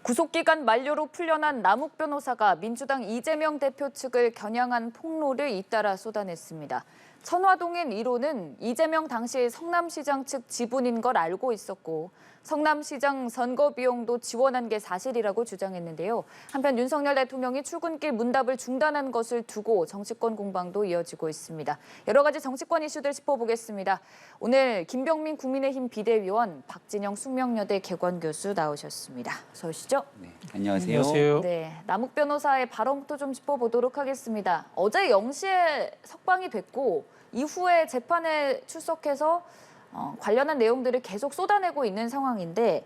구속기간 만료로 풀려난 남욱 변호사가 민주당 이재명 대표 측을 겨냥한 폭로를 잇따라 쏟아냈습니다. 천화동인 1호는 이재명 당시 성남시장 측 지분인 걸 알고 있었고 성남시장 선거 비용도 지원한 게 사실이라고 주장했는데요. 한편 윤석열 대통령이 출근길 문답을 중단한 것을 두고 정치권 공방도 이어지고 있습니다. 여러 가지 정치권 이슈들 짚어보겠습니다. 오늘 김병민 국민의힘 비대위원, 박진영 숙명여대 개관교수 나오셨습니다. 어서 오시죠. 네, 안녕하세요. 안녕하세요. 네, 남욱 변호사의 발언부터 좀 짚어보도록 하겠습니다. 어제 0시에 석방이 됐고 이후에 재판에 출석해서 관련한 내용들을 계속 쏟아내고 있는 상황인데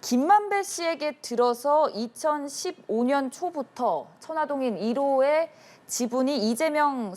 김만배 씨에게 들어서 2015년 초부터 천화동인 1호의 지분이 이재명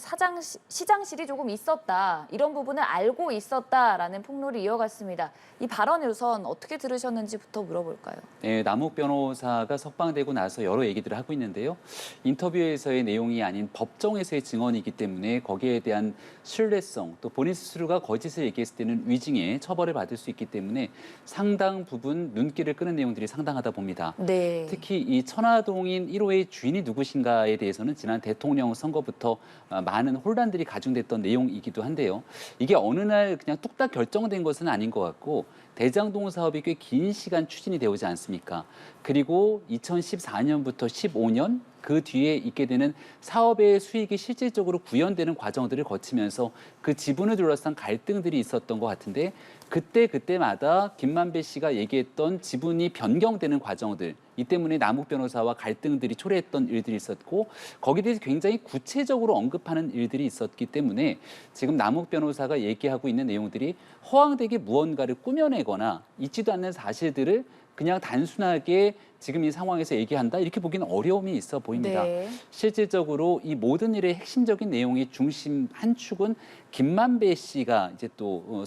시장실이 조금 있었다. 이런 부분을 알고 있었다라는 폭로를 이어갔습니다. 이 발언을 우선 어떻게 들으셨는지부터 물어볼까요? 네, 남욱 변호사가 석방되고 나서 여러 얘기들을 하고 있는데요. 인터뷰에서의 내용이 아닌 법정에서의 증언이기 때문에 거기에 대한 신뢰성, 또 본인 스스로가 거짓을 얘기했을 때는 위증에 처벌을 받을 수 있기 때문에 상당 부분 눈길을 끄는 내용들이 상당하다 봅니다. 네. 특히 이 천화동인 1호의 주인이 누구신가에 대해서는 지난 대통령 선거부터 많은 혼란들이 가중됐던 내용이기도 한데요. 이게 어느 날 그냥 뚝딱 결정된 것은 아닌 것 같고 대장동 사업이 꽤 긴 시간 추진이 되오지 않습니까? 그리고 2014년부터 15년 그 뒤에 있게 되는 사업의 수익이 실질적으로 구현되는 과정들을 거치면서 그 지분을 둘러싼 갈등들이 있었던 것 같은데 그때마다 김만배 씨가 얘기했던 지분이 변경되는 과정들 이 때문에 남욱 변호사와 갈등들이 초래했던 일들이 있었고 거기에 대해서 굉장히 구체적으로 언급하는 일들이 있었기 때문에 지금 남욱 변호사가 얘기하고 있는 내용들이 허황되게 무언가를 꾸며내거나 있지도 않는 사실들을 그냥 단순하게 지금 이 상황에서 얘기한다 이렇게 보기는 어려움이 있어 보입니다. 네. 실질적으로 이 모든 일의 핵심적인 내용의 중심 한 축은 김만배 씨가 이제 또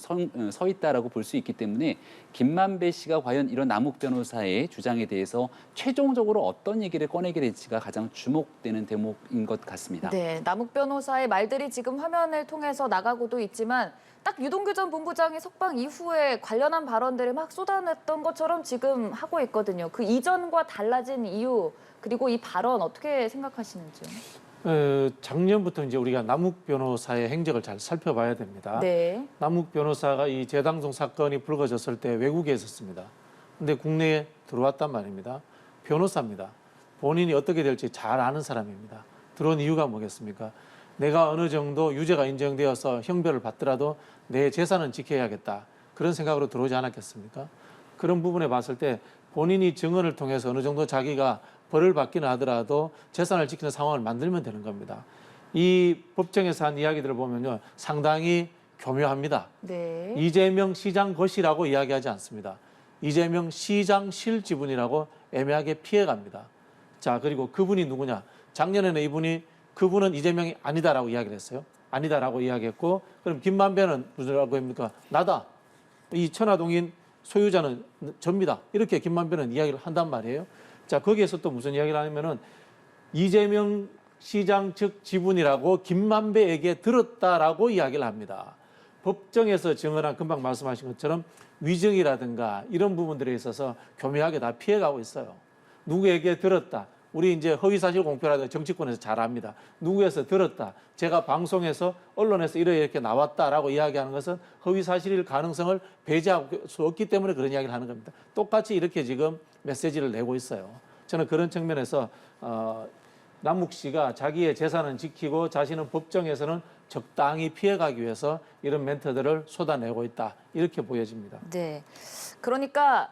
서 있다라고 볼 수 있기 때문에 김만배 씨가 과연 이런 남욱 변호사의 주장에 대해서 최종적으로 어떤 얘기를 꺼내게 될지가 가장 주목되는 대목인 것 같습니다. 네, 남욱 변호사의 말들이 지금 화면을 통해서 나가고도 있지만 딱 유동규 전 본부장이 석방 이후에 관련한 발언들을 막 쏟아냈던 것처럼 지금 하고 있거든요. 그 이전과 달라진 이유 그리고 이 발언 어떻게 생각하시는지요? 작년부터 이제 우리가 남욱 변호사의 행적을 잘 살펴봐야 됩니다. 네. 남욱 변호사가 이 재당송 사건이 불거졌을 때 외국에 있었습니다. 근데 국내에 들어왔단 말입니다. 변호사입니다. 본인이 어떻게 될지 잘 아는 사람입니다. 들어온 이유가 뭐겠습니까? 내가 어느 정도 유죄가 인정되어서 형벌을 받더라도 내 재산은 지켜야겠다. 그런 생각으로 들어오지 않았겠습니까? 그런 부분에 봤을 때 본인이 증언을 통해서 어느 정도 자기가 벌을 받기는 하더라도 재산을 지키는 상황을 만들면 되는 겁니다. 이 법정에서 한 이야기들을 보면요. 상당히 교묘합니다. 네. 이재명 시장 것이라고 이야기하지 않습니다. 이재명 시장실 지분이라고 애매하게 피해갑니다. 자, 그리고 그분이 누구냐? 작년에는 그분은 이재명이 아니다라고 이야기를 했어요. 아니다라고 이야기했고, 그럼 김만배는 무슨라고 합니까? 나다. 이 천화동인 소유자는 접니다. 이렇게 김만배는 이야기를 한단 말이에요. 자, 거기에서 또 무슨 이야기를 하냐면은 이재명 시장 측 지분이라고 김만배에게 들었다라고 이야기를 합니다. 법정에서 증언한 금방 말씀하신 것처럼 위증이라든가 이런 부분들에 있어서 교묘하게 다 피해가고 있어요. 누구에게 들었다. 우리 이제 허위사실 공표라든가 정치권에서 잘 압니다. 누구에서 들었다. 제가 방송에서 언론에서 이렇게 나왔다라고 이야기하는 것은 허위사실일 가능성을 배제할 수 없기 때문에 그런 이야기를 하는 겁니다. 똑같이 이렇게 지금 메시지를 내고 있어요. 저는 그런 측면에서 남욱 씨가 자기의 재산은 지키고 자신은 법정에서는 적당히 피해가기 위해서 이런 멘트들을 쏟아내고 있다. 이렇게 보여집니다. 네. 그러니까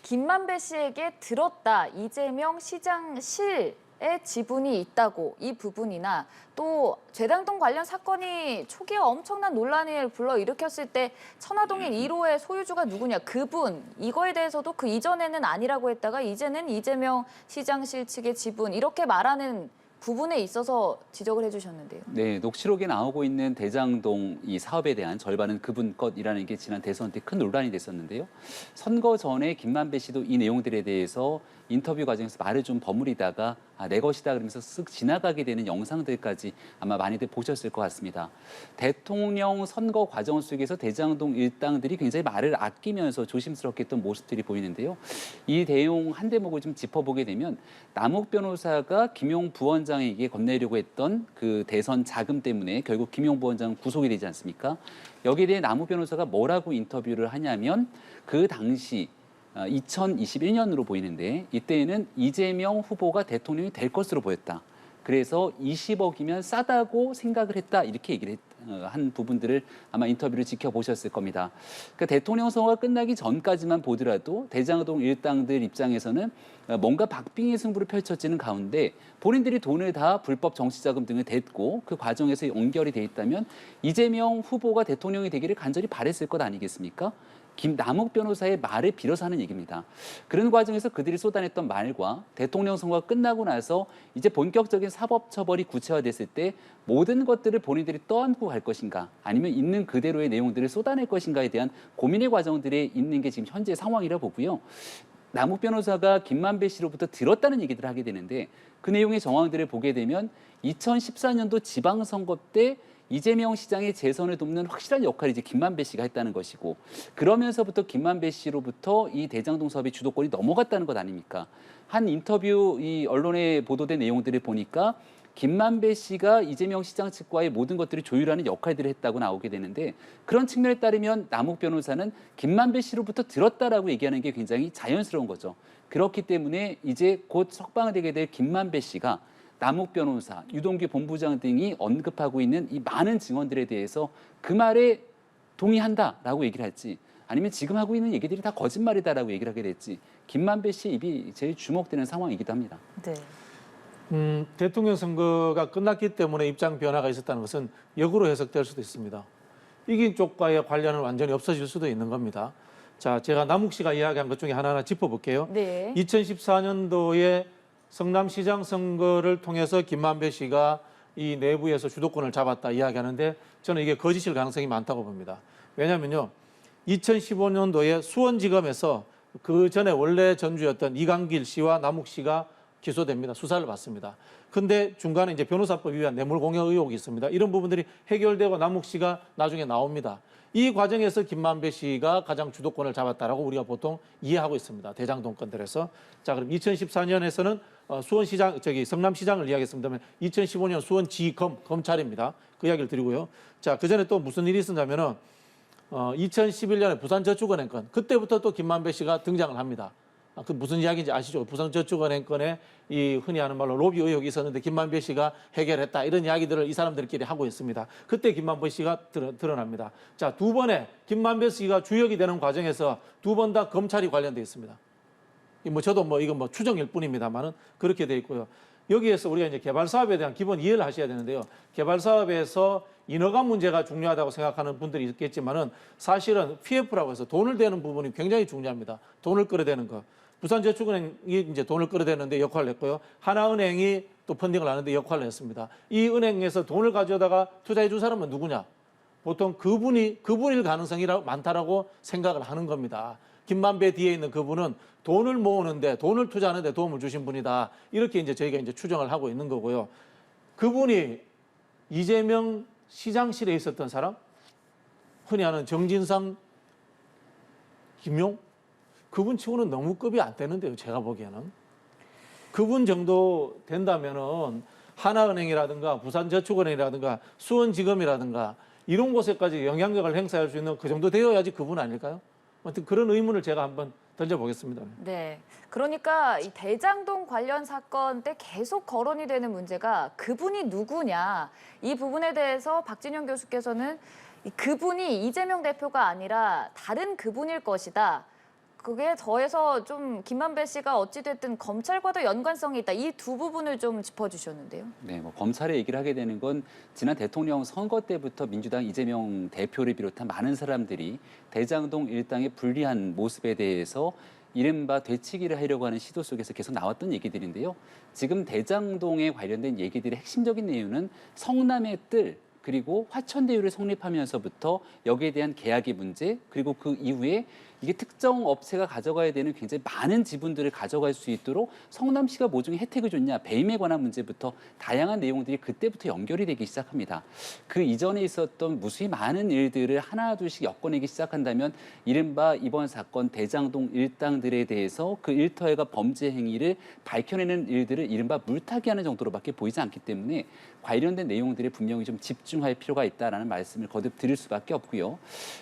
김만배 씨에게 들었다. 이재명 시장실의 지분이 있다고 이 부분이나 또 재당동 관련 사건이 초기에 엄청난 논란을 불러일으켰을 때 천화동인 1호의 소유주가 누구냐 그분 이거에 대해서도 그 이전에는 아니라고 했다가 이제는 이재명 시장실 측의 지분 이렇게 말하는 부분에 있어서 지적을 해주셨는데요. 네, 녹취록에 나오고 있는 대장동 이 사업에 대한 절반은 그분 것이라는 게 지난 대선 때 큰 논란이 됐었는데요. 선거 전에 김만배 씨도 이 내용들에 대해서 인터뷰 과정에서 말을 좀 버무리다가 내 것이다 그러면서 쓱 지나가게 되는 영상들까지 아마 많이들 보셨을 것 같습니다. 대통령 선거 과정 속에서 대장동 일당들이 굉장히 말을 아끼면서 조심스럽게 했던 모습들이 보이는데요. 이 내용 한 대목을 좀 짚어보게 되면 남욱 변호사가 김용 부원장에게 건네려고 했던 그 대선 자금 때문에 결국 김용 부원장은 구속이 되지 않습니까? 여기에 대해 남욱 변호사가 뭐라고 인터뷰를 하냐면 그 당시 2021년으로 보이는데 이때에는 이재명 후보가 대통령이 될 것으로 보였다. 그래서 20억이면 싸다고 생각을 했다. 이렇게 얘기를 한 부분들을 아마 인터뷰를 지켜보셨을 겁니다. 그러니까 대통령 선거가 끝나기 전까지만 보더라도 대장동 일당들 입장에서는 뭔가 박빙의 승부를 펼쳐지는 가운데 본인들이 돈을 다 불법 정치자금 등을 댔고 그 과정에서 연결이 돼 있다면 이재명 후보가 대통령이 되기를 간절히 바랬을 것 아니겠습니까? 남욱 변호사의 말을 빌어서 하는 얘기입니다. 그런 과정에서 그들이 쏟아냈던 말과 대통령 선거가 끝나고 나서 이제 본격적인 사법 처벌이 구체화됐을 때 모든 것들을 본인들이 떠안고 갈 것인가 아니면 있는 그대로의 내용들을 쏟아낼 것인가에 대한 고민의 과정들이 있는 게 지금 현재 상황이라 보고요. 남욱 변호사가 김만배 씨로부터 들었다는 얘기들을 하게 되는데 그 내용의 정황들을 보게 되면 2014년도 지방선거 때 이재명 시장의 재선을 돕는 확실한 역할을 이제 김만배 씨가 했다는 것이고 그러면서부터 김만배 씨로부터 이 대장동 사업의 주도권이 넘어갔다는 것 아닙니까? 한 인터뷰 이 언론에 보도된 내용들을 보니까 김만배 씨가 이재명 시장 측과의 모든 것들을 조율하는 역할들을 했다고 나오게 되는데 그런 측면에 따르면 남욱 변호사는 김만배 씨로부터 들었다라고 얘기하는 게 굉장히 자연스러운 거죠. 그렇기 때문에 이제 곧 석방이 되게 될 김만배 씨가 남욱 변호사, 유동규 본부장 등이 언급하고 있는 이 많은 증언들에 대해서 그 말에 동의한다라고 얘기를 할지 아니면 지금 하고 있는 얘기들이 다 거짓말이다라고 얘기를 하게 될지 김만배 씨 입이 제일 주목되는 상황이기도 합니다. 네. 대통령 선거가 끝났기 때문에 입장 변화가 있었다는 것은 역으로 해석될 수도 있습니다. 이긴 쪽과의 관련은 완전히 없어질 수도 있는 겁니다. 자, 제가 남욱 씨가 이야기한 것 중에 하나하나 짚어볼게요. 네. 2014년도에 성남시장 선거를 통해서 김만배 씨가 이 내부에서 주도권을 잡았다 이야기하는데 저는 이게 거짓일 가능성이 많다고 봅니다. 왜냐하면요. 2015년도에 수원지검에서 그 전에 원래 전주였던 이강길 씨와 남욱 씨가 기소됩니다. 수사를 받습니다. 근데 중간에 이제 변호사법 위반 뇌물공여 의혹이 있습니다. 이런 부분들이 해결되고 남욱 씨가 나중에 나옵니다. 이 과정에서 김만배 씨가 가장 주도권을 잡았다라고 우리가 보통 이해하고 있습니다. 대장동 건들에서. 자, 그럼 2014년에서는 수원시장, 성남시장을 이야기했습니다만 2015년 수원지검 검찰입니다. 그 이야기를 드리고요. 자, 그 전에 또 무슨 일이 있었냐면은 2011년에 부산저축은행 건 그때부터 또 김만배 씨가 등장을 합니다. 그 무슨 이야기인지 아시죠? 부산저축은행 건에 이 흔히 하는 말로 로비 의혹이 있었는데 김만배 씨가 해결했다 이런 이야기들을 이 사람들끼리 하고 있습니다. 그때 김만배 씨가 드러납니다. 자, 두 번에 김만배 씨가 주역이 되는 과정에서 두 번 다 검찰이 관련돼 있습니다. 저도 이건 추정일 뿐입니다만은 그렇게 돼 있고요. 여기에서 우리가 이제 개발 사업에 대한 기본 이해를 하셔야 되는데요. 개발 사업에서 인허가 문제가 중요하다고 생각하는 분들이 있겠지만은 사실은 PF라고 해서 돈을 대는 부분이 굉장히 중요합니다. 돈을 끌어대는 거. 부산저축은행이 이제 돈을 끌어대는데 역할을 했고요. 하나은행이 또 펀딩을 하는데 역할을 했습니다. 이 은행에서 돈을 가져다가 투자해 준 사람은 누구냐? 보통 그분일 가능성이 많다라고 생각을 하는 겁니다. 김만배 뒤에 있는 그분은 돈을 모으는데 돈을 투자하는데 도움을 주신 분이다. 이렇게 이제 저희가 이제 추정을 하고 있는 거고요. 그분이 이재명 시장실에 있었던 사람, 흔히 하는 정진상, 김용, 그분 치고는 너무 급이 안 되는데요. 제가 보기에는 그분 정도 된다면은 하나은행이라든가 부산저축은행이라든가 수원지검이라든가 이런 곳에까지 영향력을 행사할 수 있는 그 정도 되어야지 그분 아닐까요? 아무튼 그런 의문을 제가 한번 던져보겠습니다. 네. 그러니까 이 대장동 관련 사건 때 계속 거론이 되는 문제가 그분이 누구냐. 이 부분에 대해서 박진영 교수께서는 그분이 이재명 대표가 아니라 다른 그분일 것이다. 그게 더해서 좀 김만배 씨가 어찌됐든 검찰과도 연관성이 있다. 이 두 부분을 좀 짚어주셨는데요. 네, 검찰의 얘기를 하게 되는 건 지난 대통령 선거 때부터 민주당 이재명 대표를 비롯한 많은 사람들이 대장동 일당의 불리한 모습에 대해서 이른바 되치기를 하려고 하는 시도 속에서 계속 나왔던 얘기들인데요. 지금 대장동에 관련된 얘기들의 핵심적인 내용은 성남의 뜰, 그리고 화천대유를 성립하면서부터 여기에 대한 계약의 문제, 그리고 그 이후에 이게 특정 업체가 가져가야 되는 굉장히 많은 지분들을 가져갈 수 있도록 성남시가 모종의 혜택을 줬냐, 배임에 관한 문제부터 다양한 내용들이 그때부터 연결이 되기 시작합니다. 그 이전에 있었던 무수히 많은 일들을 하나둘씩 엮어내기 시작한다면 이른바 이번 사건 대장동 일당들에 대해서 그 일터회가 범죄 행위를 밝혀내는 일들을 이른바 물타기하는 정도로밖에 보이지 않기 때문에 관련된 내용들에 분명히 좀 집중할 필요가 있다라는 말씀을 거듭 드릴 수밖에 없고요.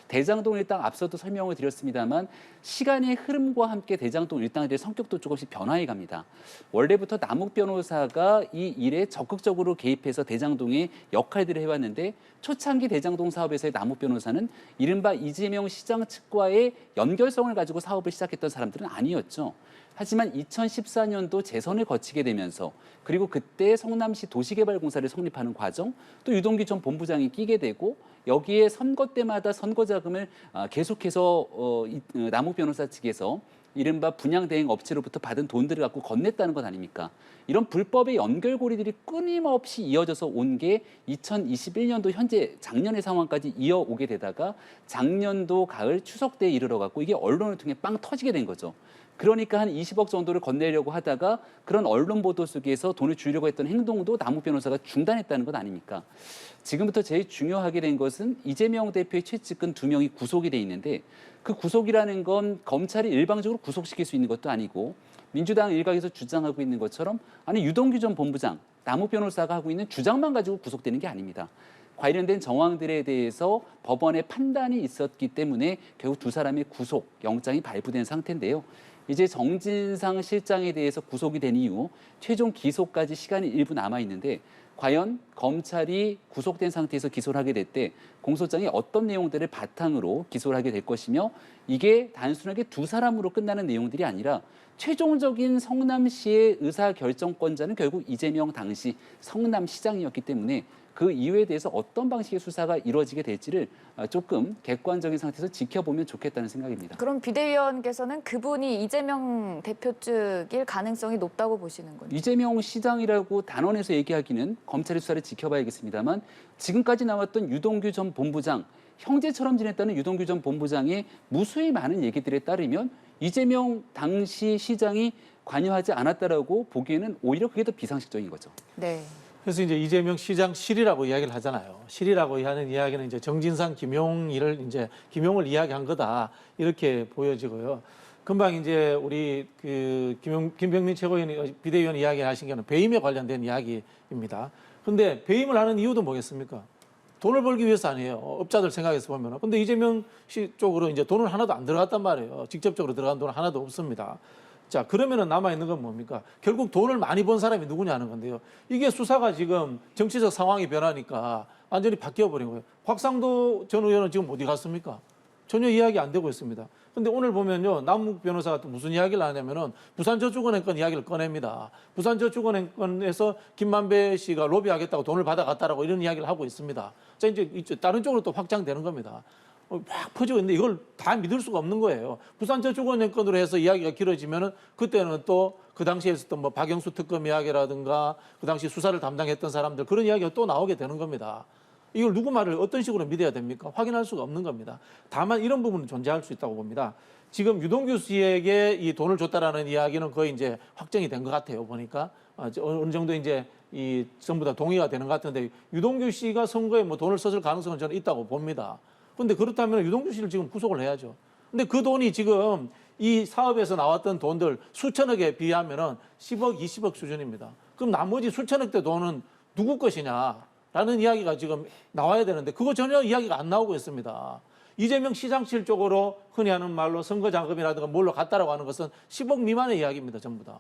대장동 일당 앞서도 설명을 드렸습니다만 시간의 흐름과 함께 대장동 일당들의 성격도 조금씩 변화해 갑니다. 원래부터 남욱 변호사가 이 일에 적극적으로 개입해서 대장동의 역할들을 해왔는데 초창기 대장동 사업에서의 남욱 변호사는 이른바 이재명 시장 측과의 연결성을 가지고 사업을 시작했던 사람들은 아니었죠. 하지만 2014년도 재선을 거치게 되면서 그리고 그때 성남시 도시개발공사를 성립하는 과정, 또 유동규 전 본부장이 끼게 되고 여기에 선거 때마다 선거 자금을 계속해서 남욱 변호사 측에서 이른바 분양대행 업체로부터 받은 돈들을 갖고 건넸다는 것 아닙니까? 이런 불법의 연결고리들이 끊임없이 이어져서 온 게 2021년도 현재 작년의 상황까지 이어오게 되다가 작년도 가을 추석 때에 이르러갖고 이게 언론을 통해 빵 터지게 된 거죠. 그러니까 한 20억 정도를 건네려고 하다가 그런 언론 보도 속에서 돈을 주려고 했던 행동도 남욱 변호사가 중단했다는 것 아닙니까? 지금부터 제일 중요하게 된 것은 이재명 대표의 최측근 2명이 구속이 돼 있는데 그 구속이라는 건 검찰이 일방적으로 구속시킬 수 있는 것도 아니고 민주당 일각에서 주장하고 있는 것처럼 아니 유동규 전 본부장, 남욱 변호사가 하고 있는 주장만 가지고 구속되는 게 아닙니다. 관련된 정황들에 대해서 법원의 판단이 있었기 때문에 결국 두 사람의 구속 영장이 발부된 상태인데요. 이제 정진상 실장에 대해서 구속이 된 이후 최종 기소까지 시간이 일부 남아 있는데 과연 검찰이 구속된 상태에서 기소를 하게 될 때 공소장이 어떤 내용들을 바탕으로 기소를 하게 될 것이며 이게 단순하게 두 사람으로 끝나는 내용들이 아니라 최종적인 성남시의 의사결정권자는 결국 이재명 당시 성남시장이었기 때문에 그 이유에 대해서 어떤 방식의 수사가 이루어지게 될지를 조금 객관적인 상태에서 지켜보면 좋겠다는 생각입니다. 그럼 비대위원께서는 그분이 이재명 대표 측일 가능성이 높다고 보시는 건가요? 이재명 시장이라고 단언해서 얘기하기는 검찰의 수사를 지켜봐야겠습니다만 지금까지 나왔던 유동규 전 본부장, 형제처럼 지냈다는 유동규 전 본부장의 무수히 많은 얘기들에 따르면 이재명 당시 시장이 관여하지 않았다라고 보기에는 오히려 그게 더 비상식적인 거죠. 네. 그래서 이제 이재명 시장 실이라고 이야기를 하잖아요. 실이라고 하는 이야기는 이제 정진상, 김용을 이야기한 거다 이렇게 보여지고요. 금방 이제 우리 김병민 최고위원 비대위원 이야기하신 거는 배임에 관련된 이야기입니다. 근데 배임을 하는 이유도 뭐겠습니까? 돈을 벌기 위해서 아니에요. 업자들 생각해서 보면은. 근데 이재명 씨 쪽으로 이제 돈은 하나도 안 들어갔단 말이에요. 직접적으로 들어간 돈은 하나도 없습니다. 자, 그러면은 남아있는 건 뭡니까? 결국 돈을 많이 번 사람이 누구냐는 건데요. 이게 수사가 지금 정치적 상황이 변하니까 완전히 바뀌어버린 거예요. 곽상도 전 의원은 지금 어디 갔습니까? 전혀 이야기 안 되고 있습니다. 근데 오늘 보면요. 남욱 변호사가 또 무슨 이야기를 하냐면은 부산저축은행 건 이야기를 꺼냅니다. 부산저축은행 건에서 김만배 씨가 로비하겠다고 돈을 받아갔다라고 이런 이야기를 하고 있습니다. 자, 이제 다른 쪽으로 또 확장되는 겁니다. 막 퍼지고 있는데 이걸 다 믿을 수가 없는 거예요. 부산저축은행 건으로 해서 이야기가 길어지면은 그때는 또 그 당시에 있었던 뭐 박영수 특검 이야기라든가 그 당시 수사를 담당했던 사람들 그런 이야기가 또 나오게 되는 겁니다. 이걸 누구 말을 어떤 식으로 믿어야 됩니까? 확인할 수가 없는 겁니다. 다만 이런 부분은 존재할 수 있다고 봅니다. 지금 유동규 씨에게 이 돈을 줬다라는 이야기는 거의 이제 확정이 된 것 같아요. 보니까 어느 정도 이제 이 전부 다 동의가 되는 것 같은데 유동규 씨가 선거에 뭐 돈을 썼을 가능성은 저는 있다고 봅니다. 근데 그렇다면 유동규 씨를 지금 구속을 해야죠. 근데 그 돈이 지금 이 사업에서 나왔던 돈들 수천억에 비하면은 10억, 20억 수준입니다. 그럼 나머지 수천억대 돈은 누구 것이냐라는 이야기가 지금 나와야 되는데 그거 전혀 이야기가 안 나오고 있습니다. 이재명 시장실 쪽으로 흔히 하는 말로 선거 자금이라든가 뭘로 갔다라고 하는 것은 10억 미만의 이야기입니다. 전부 다.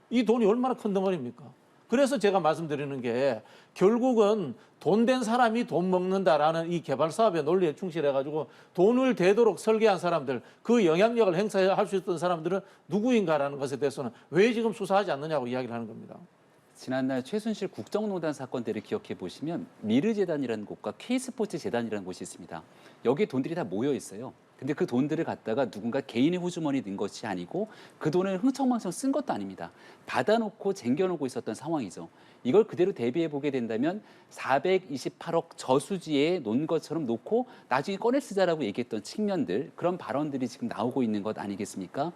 이 돈이 얼마나 큰 덩어리입니까? 그래서 제가 말씀드리는 게 결국은 돈 된 사람이 돈 먹는다라는 이 개발 사업의 논리에 충실해가지고 돈을 되도록 설계한 사람들, 그 영향력을 행사할 수 있던 사람들은 누구인가라는 것에 대해서는 왜 지금 수사하지 않느냐고 이야기를 하는 겁니다. 지난날 최순실 국정농단 사건 때를 기억해 보시면 미르재단이라는 곳과 K스포츠 재단이라는 곳이 있습니다. 여기에 돈들이 다 모여 있어요. 근데 그 돈들을 갖다가 누군가 개인의 호주머니에 넣은 것이 아니고 그 돈을 흥청망청 쓴 것도 아닙니다. 받아놓고 쟁겨놓고 있었던 상황이죠. 이걸 그대로 대비해 보게 된다면 428억 저수지에 놓은 것처럼 놓고 나중에 꺼내 쓰자라고 얘기했던 측면들, 그런 발언들이 지금 나오고 있는 것 아니겠습니까?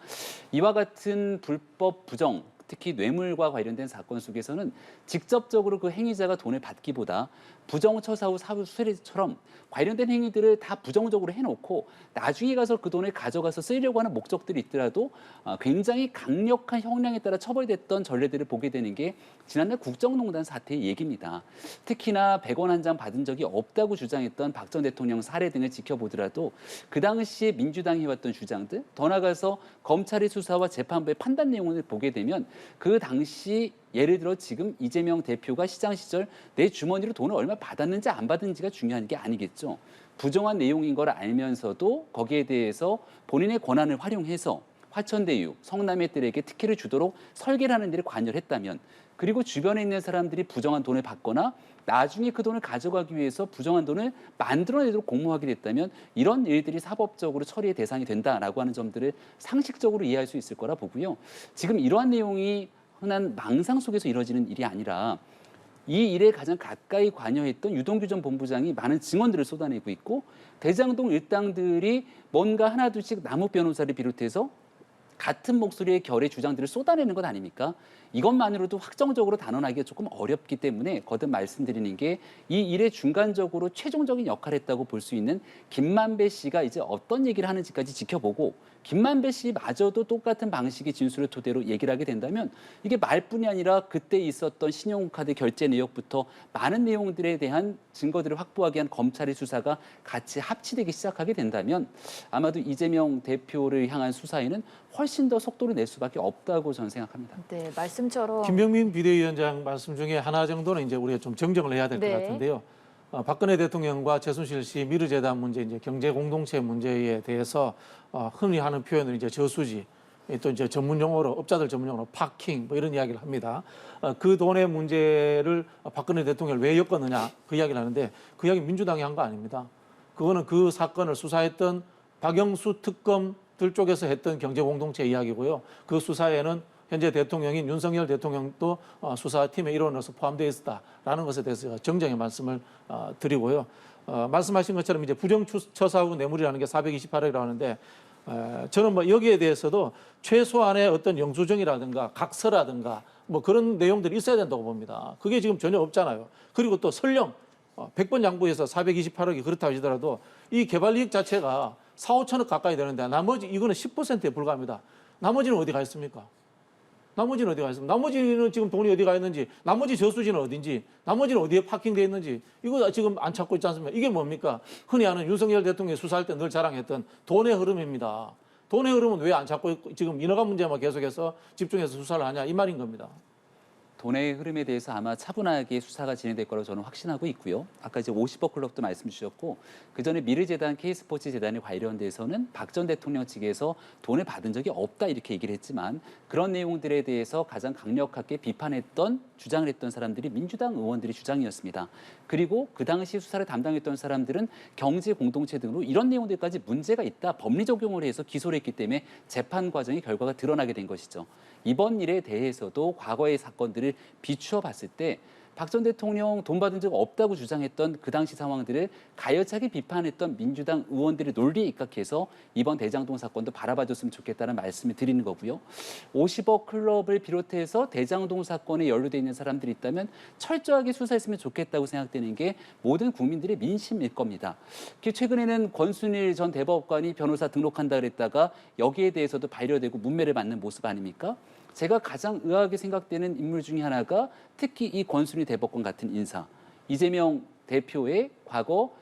이와 같은 불법 부정, 특히 뇌물과 관련된 사건 속에서는 직접적으로 그 행위자가 돈을 받기보다 부정처사 후 사후 수수처럼 관련된 행위들을 다 부정적으로 해놓고 나중에 가서 그 돈을 가져가서 쓰려고 하는 목적들이 있더라도 굉장히 강력한 형량에 따라 처벌됐던 전례들을 보게 되는 게 지난날 국정농단 사태의 얘기입니다. 특히나 100원 한 장 받은 적이 없다고 주장했던 박 전 대통령 사례 등을 지켜보더라도 그 당시에 민주당이 해왔던 주장들, 더 나아가서 검찰의 수사와 재판부의 판단 내용을 보게 되면 그 당시 예를 들어 지금 이재명 대표가 시장 시절 내 주머니로 돈을 얼마 받았는지 안 받았는지가 중요한 게 아니겠죠. 부정한 내용인 걸 알면서도 거기에 대해서 본인의 권한을 활용해서 화천대유, 성남의들에게 특혜를 주도록 설계를 하는 데를 관여를 했다면, 그리고 주변에 있는 사람들이 부정한 돈을 받거나 나중에 그 돈을 가져가기 위해서 부정한 돈을 만들어내도록 공모하게 됐다면 이런 일들이 사법적으로 처리의 대상이 된다라고 하는 점들을 상식적으로 이해할 수 있을 거라 보고요. 지금 이러한 내용이 흔한 망상 속에서 이루어지는 일이 아니라 이 일에 가장 가까이 관여했던 유동규 전 본부장이 많은 증언들을 쏟아내고 있고, 대장동 일당들이 뭔가 하나둘씩 남욱 변호사를 비롯해서 같은 목소리의 결의 주장들을 쏟아내는 것 아닙니까? 이것만으로도 확정적으로 단언하기가 조금 어렵기 때문에 거듭 말씀드리는 게, 이 일에 중간적으로 최종적인 역할을 했다고 볼 수 있는 김만배 씨가 이제 어떤 얘기를 하는지까지 지켜보고, 김만배 씨마저도 똑같은 방식의 진술을 토대로 얘기를 하게 된다면 이게 말뿐이 아니라 그때 있었던 신용카드 결제 내역부터 많은 내용들에 대한 증거들을 확보하기 위한 검찰의 수사가 같이 합치되기 시작하게 된다면 아마도 이재명 대표를 향한 수사에는 훨씬 더 속도를 낼 수밖에 없다고 저는 생각합니다. 네, 말씀처럼 김병민 비대위원장 말씀 중에 하나 정도는 이제 우리가 좀 정정을 해야 될 것 네. 같은데요. 박근혜 대통령과 최순실 씨 미르재단 문제, 이제 경제 공동체 문제에 대해서 흔히 하는 표현을 이제 저수지, 또 이제 전문 용어로, 업자들 전문 용어로 파킹 뭐 이런 이야기를 합니다. 그 돈의 문제를 박근혜 대통령을 왜 엮었느냐 그 이야기를 하는데, 그 이야기 민주당이 한 거 아닙니다. 그거는 그 사건을 수사했던 박영수 특검들 쪽에서 했던 경제 공동체 이야기고요. 그 수사에는 현재 대통령인 윤석열 대통령도 수사팀의 일원으로서 포함되어 있었다라는 것에 대해서 정정의 말씀을 드리고요. 말씀하신 것처럼 이제 부정처사하고 뇌물이라는 게 428억이라고 하는데, 저는 뭐 여기에 대해서도 최소한의 어떤 영수증이라든가 각서라든가 뭐 그런 내용들이 있어야 된다고 봅니다. 그게 지금 전혀 없잖아요. 그리고 또 설령 100번 양보해서 428억이 그렇다 하시더라도 이 개발 이익 자체가 4, 5천억 가까이 되는데 나머지 이거는 10%에 불과합니다. 나머지는 어디 가 있습니까? 나머지는 어디 가 있습니까? 나머지는 지금 돈이 어디 가 있는지, 나머지 저수지는 어딘지, 나머지는 어디에 파킹되어 있는지 이거 지금 안 찾고 있지 않습니까? 이게 뭡니까? 흔히 하는 윤석열 대통령이 수사할 때 늘 자랑했던 돈의 흐름입니다. 돈의 흐름은 왜 안 찾고 있고 지금 인허가 문제만 계속해서 집중해서 수사를 하냐 이 말인 겁니다. 돈의 흐름에 대해서 아마 차분하게 수사가 진행될 거라고 저는 확신하고 있고요. 아까 이제 50억 클럽도 말씀 주셨고, 그 전에 미르재단, K스포츠 재단에 관련돼서는 박 전 대통령 측에서 돈을 받은 적이 없다 이렇게 얘기를 했지만, 그런 내용들에 대해서 가장 강력하게 비판했던, 주장을 했던 사람들이 민주당 의원들의 주장이었습니다. 그리고 그 당시 수사를 담당했던 사람들은 경제 공동체 등으로 이런 내용들까지 문제가 있다, 법리 적용을 해서 기소를 했기 때문에 재판 과정의 결과가 드러나게 된 것이죠. 이번 일에 대해서도 과거의 사건들을 비추어 봤을 때 박 전 대통령 돈 받은 적 없다고 주장했던 그 당시 상황들을 가열차게 비판했던 민주당 의원들의 논리에 입각해서 이번 대장동 사건도 바라봐줬으면 좋겠다는 말씀을 드리는 거고요. 50억 클럽을 비롯해서 대장동 사건에 연루돼 있는 사람들이 있다면 철저하게 수사했으면 좋겠다고 생각되는 게 모든 국민들의 민심일 겁니다. 최근에는 권순일 전 대법관이 변호사 등록한다 그랬다가 여기에 대해서도 반려되고 문매를 맞는 모습 아닙니까? 제가 가장 의아하게 생각되는 인물 중에 하나가 특히 이 권순일 대법관 같은 인사, 이재명 대표의 과거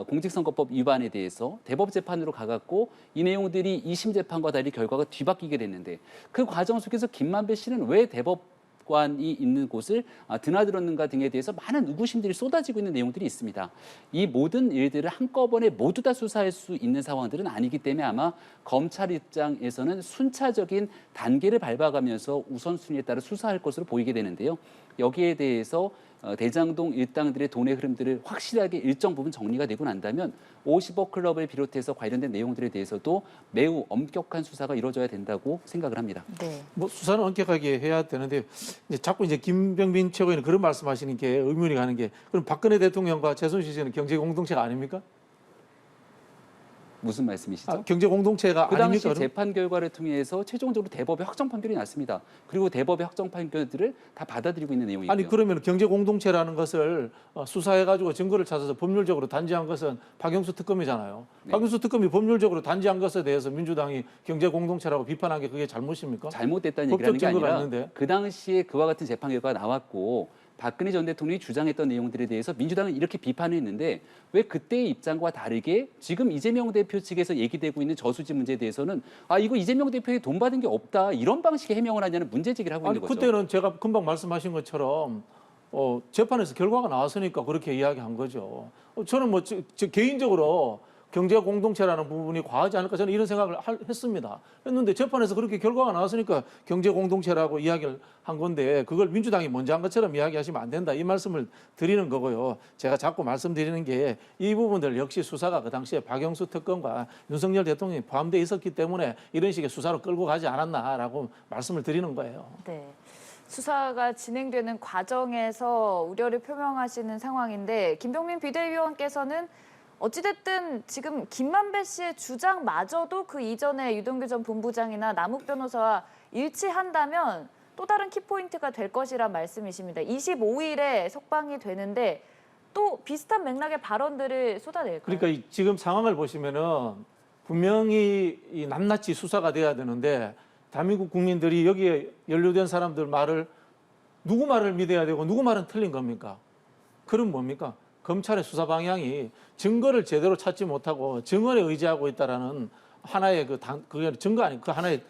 공직선거법 위반에 대해서 대법재판으로 가갖고 이 내용들이 2심 재판과 달리 결과가 뒤바뀌게 됐는데, 그 과정 속에서 김만배 씨는 왜 대법관이 있는 곳을 드나들었는가 등에 대해서 많은 의구심들이 쏟아지고 있는 내용들이 있습니다. 이 모든 일들을 한꺼번에 모두 다 수사할 수 있는 상황들은 아니기 때문에 아마 검찰 입장에서는 순차적인 단계를 밟아가면서 우선순위에 따라 수사할 것으로 보이게 되는데요. 여기에 대해서 대장동 일당들의 돈의 흐름들을 확실하게 일정 부분 정리가 되고 난다면 50억 클럽을 비롯해서 관련된 내용들에 대해서도 매우 엄격한 수사가 이루어져야 된다고 생각을 합니다. 네. 뭐 수사는 엄격하게 해야 되는데 이제 자꾸 이제 김병민 최고위는 그런 말씀하시는 게 의문이 가는 게 그럼 박근혜 대통령과 최순실 씨는 경제 공동체가 아닙니까? 무슨 말씀이시죠? 경제 공동체가 그 당시 아닙니까? 재판 결과를 통해서 최종적으로 대법의 확정 판결이 났습니다. 그리고 대법의 확정 판결들을 다 받아들이고 있는 내용이고요. 아니 그러면 경제 공동체라는 것을 수사해 가지고 증거를 찾아서 법률적으로 단죄한 것은 박영수 특검이잖아요. 네. 박영수 특검이 법률적으로 단죄한 것에 대해서 민주당이 경제 공동체라고 비판한 게 그게 잘못입니까? 잘못됐다는 법적 얘기라는 게 증거가 아니라 있는데. 그 당시에 그와 같은 재판 결과가 나왔고 박근혜 전 대통령이 주장했던 내용들에 대해서 민주당은 이렇게 비판을 했는데 왜 그때의 입장과 다르게 지금 이재명 대표 측에서 얘기되고 있는 저수지 문제에 대해서는 이거 이재명 대표에 돈 받은 게 없다 이런 방식의 해명을 하냐는 문제 제기를 하고 아니 있는 거죠. 그때는 제가 금방 말씀하신 것처럼 재판에서 결과가 나왔으니까 그렇게 이야기한 거죠. 저는 뭐 개인적으로 경제 공동체라는 부분이 과하지 않을까 저는 이런 생각을 했습니다. 했는데 재판에서 그렇게 결과가 나왔으니까 경제 공동체라고 이야기를 한 건데 그걸 민주당이 먼저 한 것처럼 이야기하시면 안 된다 이 말씀을 드리는 거고요. 제가 자꾸 말씀드리는 게 이 부분들 역시 수사가 그 당시에 박영수 특검과 윤석열 대통령이 포함되어 있었기 때문에 이런 식의 수사로 끌고 가지 않았나라고 말씀을 드리는 거예요. 네. 수사가 진행되는 과정에서 우려를 표명하시는 상황인데 김병민 비대위원께서는 어찌됐든 지금 김만배 씨의 주장마저도 그 이전에 유동규 전 본부장이나 남욱 변호사와 일치한다면 또 다른 키포인트가 될 것이란 말씀이십니다. 25일에 석방이 되는데 또 비슷한 맥락의 발언들을 쏟아낼까요? 그러니까 지금 상황을 보시면은 분명히 이 낱낱이 수사가 돼야 되는데 대한민국 국민들이 여기에 연루된 사람들 말을 누구 말을 믿어야 되고 누구 말은 틀린 겁니까? 그럼 뭡니까? 검찰의 수사 방향이 증거를 제대로 찾지 못하고 증언에 의지하고 있다라는 하나의 그게 증거 아니 그 하나의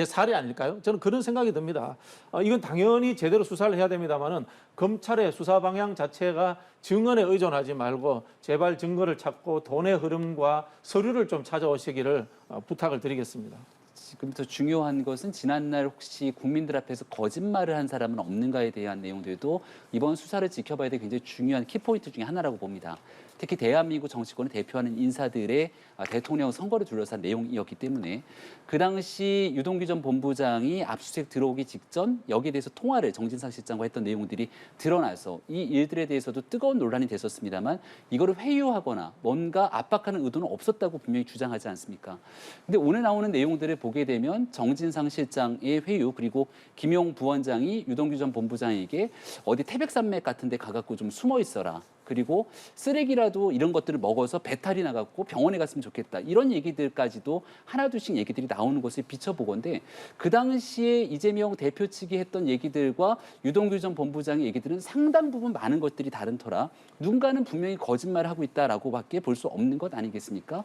사례 아닐까요? 저는 그런 생각이 듭니다. 이건 당연히 제대로 수사를 해야 됩니다만은 검찰의 수사 방향 자체가 증언에 의존하지 말고 제발 증거를 찾고 돈의 흐름과 서류를 좀 찾아오시기를 부탁을 드리겠습니다. 지금부터 중요한 것은 지난날 혹시 국민들 앞에서 거짓말을 한 사람은 없는가에 대한 내용들도 이번 수사를 지켜봐야 될 굉장히 중요한 키포인트 중에 하나라고 봅니다. 특히 대한민국 정치권을 대표하는 인사들의 대통령 선거를 둘러싼 내용이었기 때문에 그 당시 유동규 전 본부장이 압수수색 들어오기 직전 여기에 대해서 통화를 정진상 실장과 했던 내용들이 드러나서 이 일들에 대해서도 뜨거운 논란이 됐었습니다만 이거를 회유하거나 뭔가 압박하는 의도는 없었다고 분명히 주장하지 않습니까? 근데 오늘 나오는 내용들을 보게 되면 정진상 실장의 회유 그리고 김용 부원장이 유동규 전 본부장에게 어디 태백산맥 같은 데 가갖고 좀 숨어 있어라. 그리고 쓰레기라도 이런 것들을 먹어서 배탈이 나갖고 병원에 갔으면 좋겠다. 이런 얘기들까지도 하나둘씩 얘기들이 나오는 것을 비춰보건데 그 당시에 이재명 대표 측이 했던 얘기들과 유동규 전 본부장의 얘기들은 상당 부분 많은 것들이 다른 터라 누군가는 분명히 거짓말을 하고 있다라고밖에 볼 수 없는 것 아니겠습니까?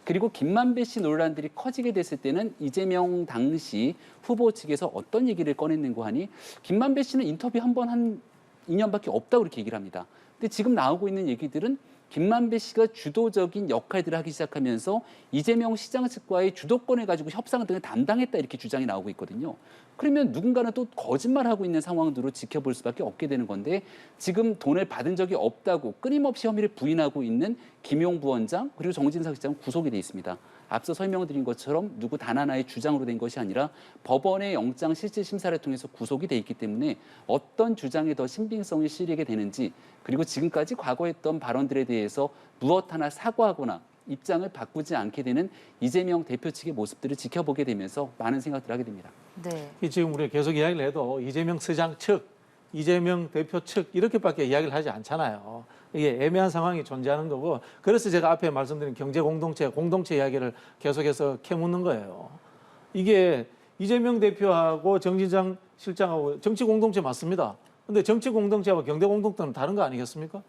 그리고 김만배 씨 논란들이 커지게 됐을 때는 이재명 당시 후보 측에서 어떤 얘기를 꺼냈는고 하니 김만배 씨는 인터뷰 한 번 한 2년밖에 없다고 그렇게 얘기를 합니다. 근데 지금 나오고 있는 얘기들은 김만배 씨가 주도적인 역할들을 하기 시작하면서 이재명 시장 측과의 주도권을 가지고 협상 등을 담당했다 이렇게 주장이 나오고 있거든요. 그러면 누군가는 또 거짓말하고 있는 상황으로 지켜볼 수밖에 없게 되는 건데 지금 돈을 받은 적이 없다고 끊임없이 혐의를 부인하고 있는 김용 부원장 그리고 정진상 실장은 구속이 돼 있습니다. 앞서 설명드린 것처럼 누구 단 하나의 주장으로 된 것이 아니라 법원의 영장 실질 심사를 통해서 구속이 돼 있기 때문에 어떤 주장에 더 신빙성이 실리게 되는지 그리고 지금까지 과거에 했던 발언들에 대해서 무엇 하나 사과하거나 입장을 바꾸지 않게 되는 이재명 대표 측의 모습들을 지켜보게 되면서 많은 생각들을 하게 됩니다. 네. 지금 우리가 계속 이야기를 해도 이재명 서장 측, 이재명 대표 측 이렇게밖에 이야기를 하지 않잖아요. 이게 애매한 상황이 존재하는 거고 그래서 제가 앞에 말씀드린 경제 공동체 이야기를 계속해서 캐묻는 거예요. 이게 이재명 대표하고 정진상 실장하고 정치 공동체 맞습니다. 근데 정치 공동체하고 경제 공동체는 다른 거 아니겠습니까?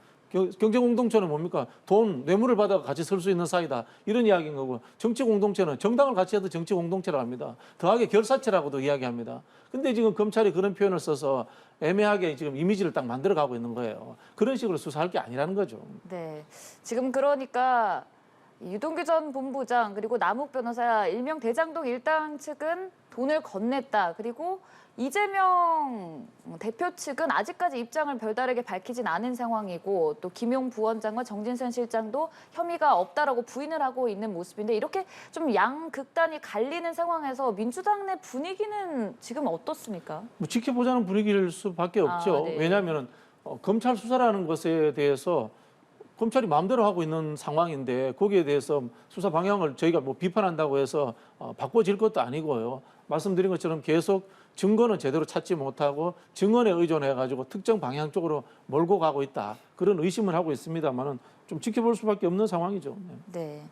경제 공동체는 뭡니까? 돈, 뇌물을 받아 같이 설 수 있는 사이다. 이런 이야기인 거고 정치 공동체는 정당을 같이 해도 정치 공동체라고 합니다. 더하게 결사체라고도 이야기합니다. 근데 지금 검찰이 그런 표현을 써서 애매하게 지금 이미지를 딱 만들어가고 있는 거예요. 그런 식으로 수사할 게 아니라는 거죠. 네. 지금 그러니까 유동규 전 본부장 그리고 남욱 변호사 일명 대장동 일당 측은 돈을 건넸다. 그리고 이재명 대표 측은 아직까지 입장을 별다르게 밝히진 않은 상황이고 또 김용 부원장과 정진선 실장도 혐의가 없다라고 부인을 하고 있는 모습인데 이렇게 좀 양극단이 갈리는 상황에서 민주당 내 분위기는 지금 어떻습니까? 뭐 지켜보자는 분위기일 수밖에 없죠. 네. 왜냐하면 검찰 수사라는 것에 대해서 검찰이 마음대로 하고 있는 상황인데 거기에 대해서 수사 방향을 저희가 뭐 비판한다고 해서 바꿔질 것도 아니고요. 말씀드린 것처럼 계속 증거는 제대로 찾지 못하고 증언에 의존해가지고 특정 방향 쪽으로 몰고 가고 있다. 그런 의심을 하고 있습니다만은 좀 지켜볼 수밖에 없는 상황이죠. 네.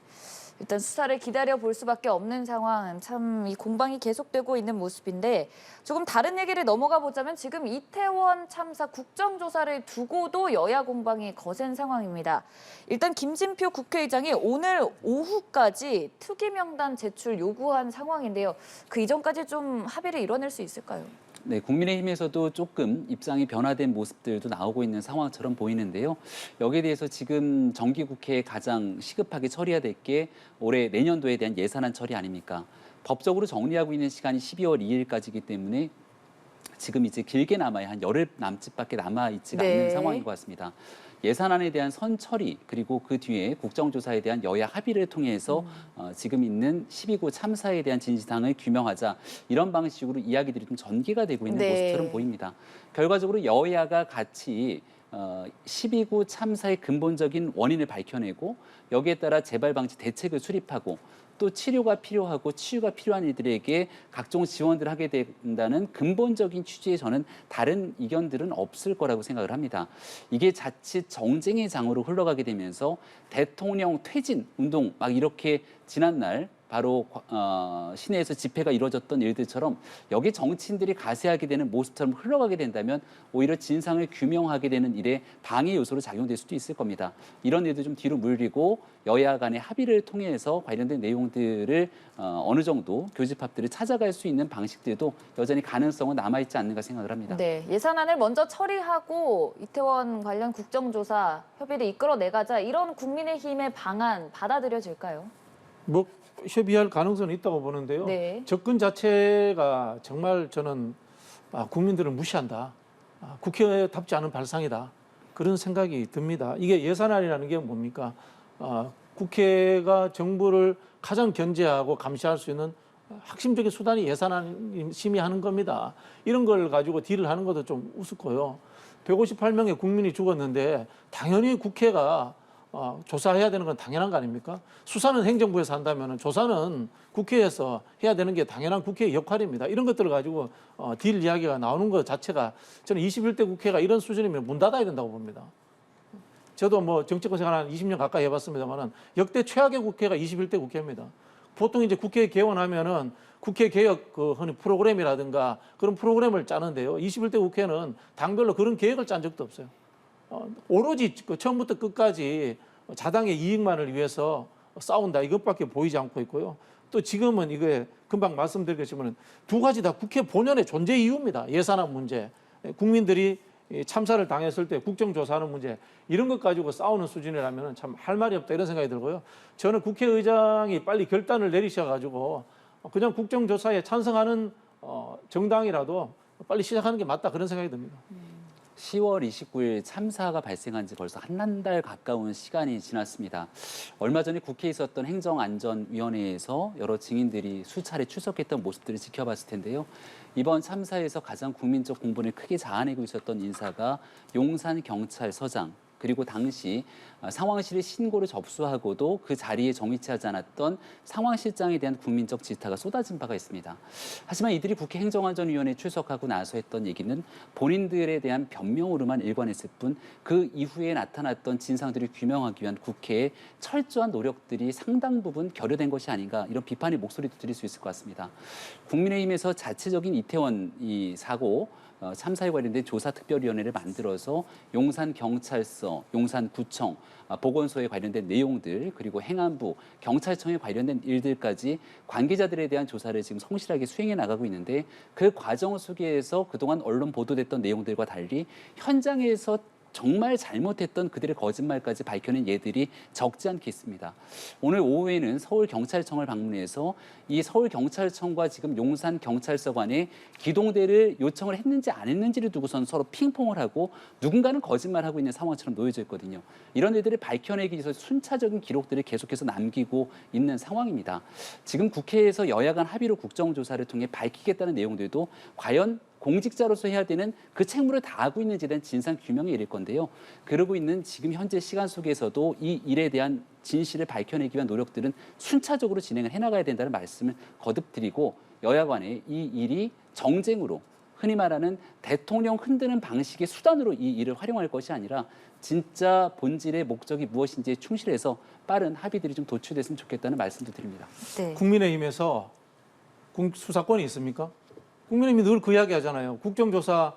일단 수사를 기다려 볼 수밖에 없는 상황, 참 이 공방이 계속되고 있는 모습인데 조금 다른 얘기를 넘어가 보자면 지금 이태원 참사 국정조사를 두고도 여야 공방이 거센 상황입니다. 일단 김진표 국회의장이 오늘 오후까지 특위 명단 제출 요구한 상황인데요. 그 이전까지 좀 합의를 이뤄낼 수 있을까요? 네, 국민의힘에서도 조금 입장이 변화된 모습들도 나오고 있는 상황처럼 보이는데요. 여기에 대해서 지금 정기국회에 가장 시급하게 처리해야 될 게 올해 내년도에 대한 예산안 처리 아닙니까? 법적으로 정리하고 있는 시간이 12월 2일까지이기 때문에 지금 이제 길게 남아야 한 열흘 남짓밖에 남아있지가 네. 않는 상황인 것 같습니다. 예산안에 대한 선처리 그리고 그 뒤에 국정조사에 대한 여야 합의를 통해서 지금 있는 12구 참사에 대한 진상을 규명하자 이런 방식으로 이야기들이 좀 전개가 되고 있는 네. 모습처럼 보입니다. 결과적으로 여야가 같이 12구 참사의 근본적인 원인을 밝혀내고 여기에 따라 재발 방지 대책을 수립하고 또 치료가 필요하고 치유가 필요한 이들에게 각종 지원들을 하게 된다는 근본적인 취지에 저는 다른 이견들은 없을 거라고 생각을 합니다. 이게 자칫 정쟁의 장으로 흘러가게 되면서 대통령 퇴진 운동 막 이렇게 지난날 바로 시내에서 집회가 이루어졌던 일들처럼 여기 정치인들이 가세하게 되는 모습처럼 흘러가게 된다면 오히려 진상을 규명하게 되는 일에 방해 요소로 작용될 수도 있을 겁니다. 이런 일도 좀 뒤로 물리고 여야 간의 합의를 통해서 관련된 내용들을 어느 정도 교집합들을 찾아갈 수 있는 방식들도 여전히 가능성은 남아있지 않는가 생각을 합니다. 네, 예산안을 먼저 처리하고 이태원 관련 국정조사 협의를 이끌어내가자 이런 국민의힘의 방안 받아들여질까요? 뭐 협의할 가능성은 있다고 보는데요. 네. 접근 자체가 정말 저는 국민들을 무시한다. 국회답지 않은 발상이다. 그런 생각이 듭니다. 이게 예산안이라는 게 뭡니까? 국회가 정부를 가장 견제하고 감시할 수 있는 핵심적인 수단이 예산안 심의하는 겁니다. 이런 걸 가지고 딜을 하는 것도 좀 우습고요. 158명의 국민이 죽었는데 당연히 국회가 조사해야 되는 건 당연한 거 아닙니까? 수사는 행정부에서 한다면 조사는 국회에서 해야 되는 게 당연한 국회의 역할입니다. 이런 것들을 가지고 딜 이야기가 나오는 것 자체가 저는 21대 국회가 이런 수준이면 문 닫아야 된다고 봅니다. 저도 뭐 정치권 생활 한 20년 가까이 해봤습니다만은 역대 최악의 국회가 21대 국회입니다. 보통 이제 국회 개원하면은 국회 개혁 흔히 프로그램이라든가 그런 프로그램을 짜는데요. 21대 국회는 당별로 그런 계획을 짠 적도 없어요. 오로지 처음부터 끝까지 자당의 이익만을 위해서 싸운다 이것밖에 보이지 않고 있고요. 또 지금은 이게 금방 말씀드렸지만 두 가지 다 국회 본연의 존재 이유입니다. 예산안 문제, 국민들이 참사를 당했을 때 국정조사하는 문제 이런 것 가지고 싸우는 수준이라면 참 할 말이 없다 이런 생각이 들고요. 저는 국회의장이 빨리 결단을 내리셔가지고 그냥 국정조사에 찬성하는 정당이라도 빨리 시작하는 게 맞다 그런 생각이 듭니다. 10월 29일 참사가 발생한 지 벌써 한 달 가까운 시간이 지났습니다. 얼마 전에 국회에 있었던 행정안전위원회에서 여러 증인들이 수차례 출석했던 모습들을 지켜봤을 텐데요. 이번 참사에서 가장 국민적 공분을 크게 자아내고 있었던 인사가 용산경찰서장 그리고 당시 상황실의 신고를 접수하고도 그 자리에 정위치 하지 않았던 상황실장에 대한 국민적 질타가 쏟아진 바가 있습니다. 하지만 이들이 국회 행정안전위원회에 출석하고 나서 했던 얘기는 본인들에 대한 변명으로만 일관했을 뿐 그 이후에 나타났던 진상들을 규명하기 위한 국회의 철저한 노력들이 상당 부분 결여된 것이 아닌가 이런 비판의 목소리도 들릴 수 있을 것 같습니다. 국민의힘에서 자체적인 이태원 이 사고 참사에 관련된 조사특별위원회를 만들어서 용산경찰서, 용산구청, 보건소에 관련된 내용들 그리고 행안부, 경찰청에 관련된 일들까지 관계자들에 대한 조사를 지금 성실하게 수행해 나가고 있는데 그 과정 속에서 그동안 언론 보도됐던 내용들과 달리 현장에서 정말 잘못했던 그들의 거짓말까지 밝혀낸 예들이 적지 않게 있습니다. 오늘 오후에는 서울경찰청을 방문해서 이 서울경찰청과 지금 용산경찰서 간에 기동대를 요청을 했는지 안 했는지를 두고선 서로 핑퐁을 하고 누군가는 거짓말하고 있는 상황처럼 놓여져 있거든요. 이런 일들을 밝혀내기 위해서 순차적인 기록들을 계속해서 남기고 있는 상황입니다. 지금 국회에서 여야 간 합의로 국정조사를 통해 밝히겠다는 내용들도 과연 공직자로서 해야 되는 그 책무를 다하고 있는지에 대한 진상 규명에 이를 건데요. 그러고 있는 지금 현재 시간 속에서도 이 일에 대한 진실을 밝혀내기 위한 노력들은 순차적으로 진행을 해나가야 된다는 말씀을 거듭 드리고 여야 간에 이 일이 정쟁으로 흔히 말하는 대통령 흔드는 방식의 수단으로 이 일을 활용할 것이 아니라 진짜 본질의 목적이 무엇인지에 충실해서 빠른 합의들이 좀 도출됐으면 좋겠다는 말씀도 드립니다. 네. 국민의힘에서 수사권이 있습니까? 국민의힘이 늘 그 이야기 하잖아요. 국정조사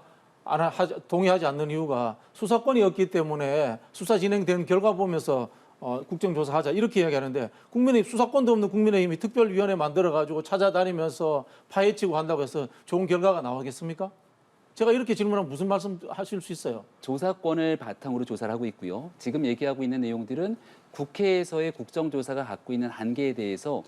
동의하지 않는 이유가 수사권이 없기 때문에 수사 진행된 결과 보면서 국정조사하자 이렇게 이야기하는데 국민의힘 수사권도 없는 국민의힘이 특별위원회 만들어가지고 찾아다니면서 파헤치고 한다고 해서 좋은 결과가 나오겠습니까? 제가 이렇게 질문하면 무슨 말씀 하실 수 있어요? 조사권을 바탕으로 조사를 하고 있고요. 지금 얘기하고 있는 내용들은 국회에서의 국정조사가 갖고 있는 한계에 대해서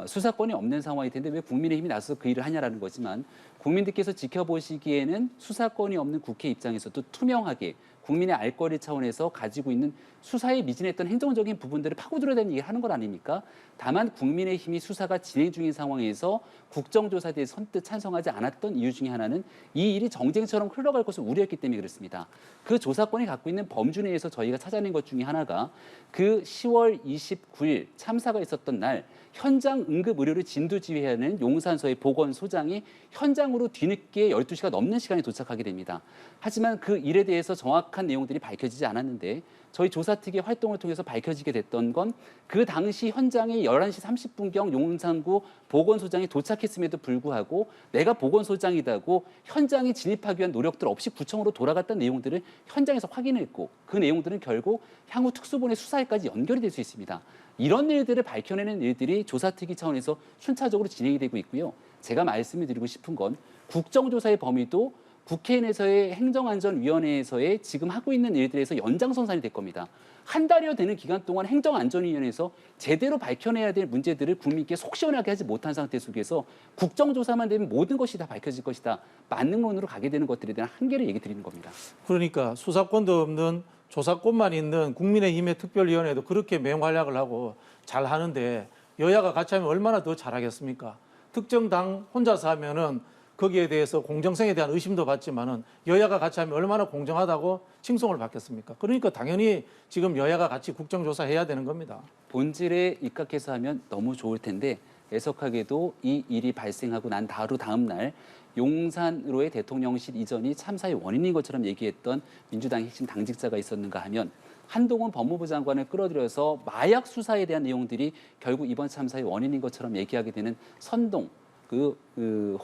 수사권이 없는 상황일 텐데 왜 국민의힘이 나서서 그 일을 하냐라는 거지만 국민들께서 지켜보시기에는 수사권이 없는 국회 입장에서도 투명하게 국민의 알 거리 차원에서 가지고 있는 수사에 미진했던 행정적인 부분들을 파고들어야 되는 얘기를 하는 것 아닙니까? 다만 국민의힘이 수사가 진행 중인 상황에서 국정조사에 대해 선뜻 찬성하지 않았던 이유 중에 하나는 이 일이 정쟁처럼 흘러갈 것을 우려했기 때문에 그렇습니다. 그 조사권이 갖고 있는 범주 내에서 저희가 찾아낸 것 중에 하나가 그 10월 29일 참사가 있었던 날 현장 응급 의료를 진두지휘하는 용산서의 보건소장이 현장으로 뒤늦게 12시가 넘는 시간에 도착하게 됩니다. 하지만 그 일에 대해서 정확한 내용들이 밝혀지지 않았는데 저희 조사특위의 활동을 통해서 밝혀지게 됐던 건 그 당시 현장에 11시 30분경 용산구 보건소장이 도착했음에도 불구하고 내가 보건소장이다고 현장에 진입하기 위한 노력들 없이 구청으로 돌아갔다는 내용들을 현장에서 확인했고 그 내용들은 결국 향후 특수본의 수사에까지 연결이 될 수 있습니다. 이런 일들을 밝혀내는 일들이 조사특위 차원에서 순차적으로 진행이 되고 있고요. 제가 말씀을 드리고 싶은 건 국정조사의 범위도 국회 내에서의 행정안전위원회에서의 지금 하고 있는 일들에서 연장선상이 될 겁니다. 한 달여 되는 기간 동안 행정안전위원회에서 제대로 밝혀내야 될 문제들을 국민께 속 시원하게 하지 못한 상태 속에서 국정조사만 되면 모든 것이 다 밝혀질 것이다. 만능론으로 가게 되는 것들에 대한 한계를 얘기 드리는 겁니다. 그러니까 수사권도 없는 조사권만 있는 국민의힘의 특별위원회도 그렇게 맹활약을 하고 잘 하는데 여야가 같이 하면 얼마나 더 잘하겠습니까? 특정 당 혼자서 하면은 거기에 대해서 공정성에 대한 의심도 받지만은 여야가 같이 하면 얼마나 공정하다고 칭송을 받겠습니까? 그러니까 당연히 지금 여야가 같이 국정조사 해야 되는 겁니다. 본질에 입각해서 하면 너무 좋을 텐데 애석하게도 이 일이 발생하고 난 바로 다음 날 용산으로의 대통령실 이전이 참사의 원인인 것처럼 얘기했던 민주당 핵심 당직자가 있었는가 하면 한동훈 법무부 장관을 끌어들여서 마약 수사에 대한 내용들이 결국 이번 참사의 원인인 것처럼 얘기하게 되는 선동, 그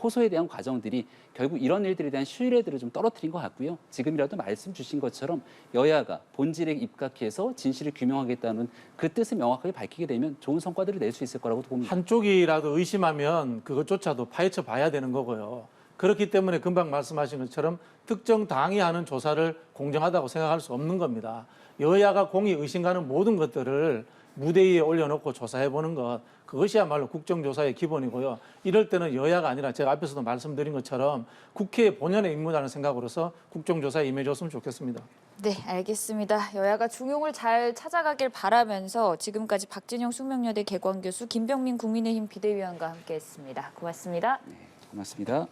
호소에 대한 과정들이 결국 이런 일들에 대한 신뢰들을 좀 떨어뜨린 것 같고요. 지금이라도 말씀 주신 것처럼 여야가 본질에 입각해서 진실을 규명하겠다는 그 뜻을 명확하게 밝히게 되면 좋은 성과들을 낼 수 있을 거라고 봅니다. 한쪽이라도 의심하면 그것조차도 파헤쳐 봐야 되는 거고요. 그렇기 때문에 금방 말씀하신 것처럼 특정 당이 하는 조사를 공정하다고 생각할 수 없는 겁니다. 여야가 공히 의심가는 모든 것들을 무대 위에 올려놓고 조사해보는 것, 그것이야말로 국정조사의 기본이고요. 이럴 때는 여야가 아니라 제가 앞에서도 말씀드린 것처럼 국회의 본연의 임무라는 생각으로서 국정조사에 임해줬으면 좋겠습니다. 네, 알겠습니다. 여야가 중용을 잘 찾아가길 바라면서 지금까지 박진영 숙명여대 개광교수, 김병민 국민의힘 비대위원과 함께했습니다. 고맙습니다. 네, 고맙습니다.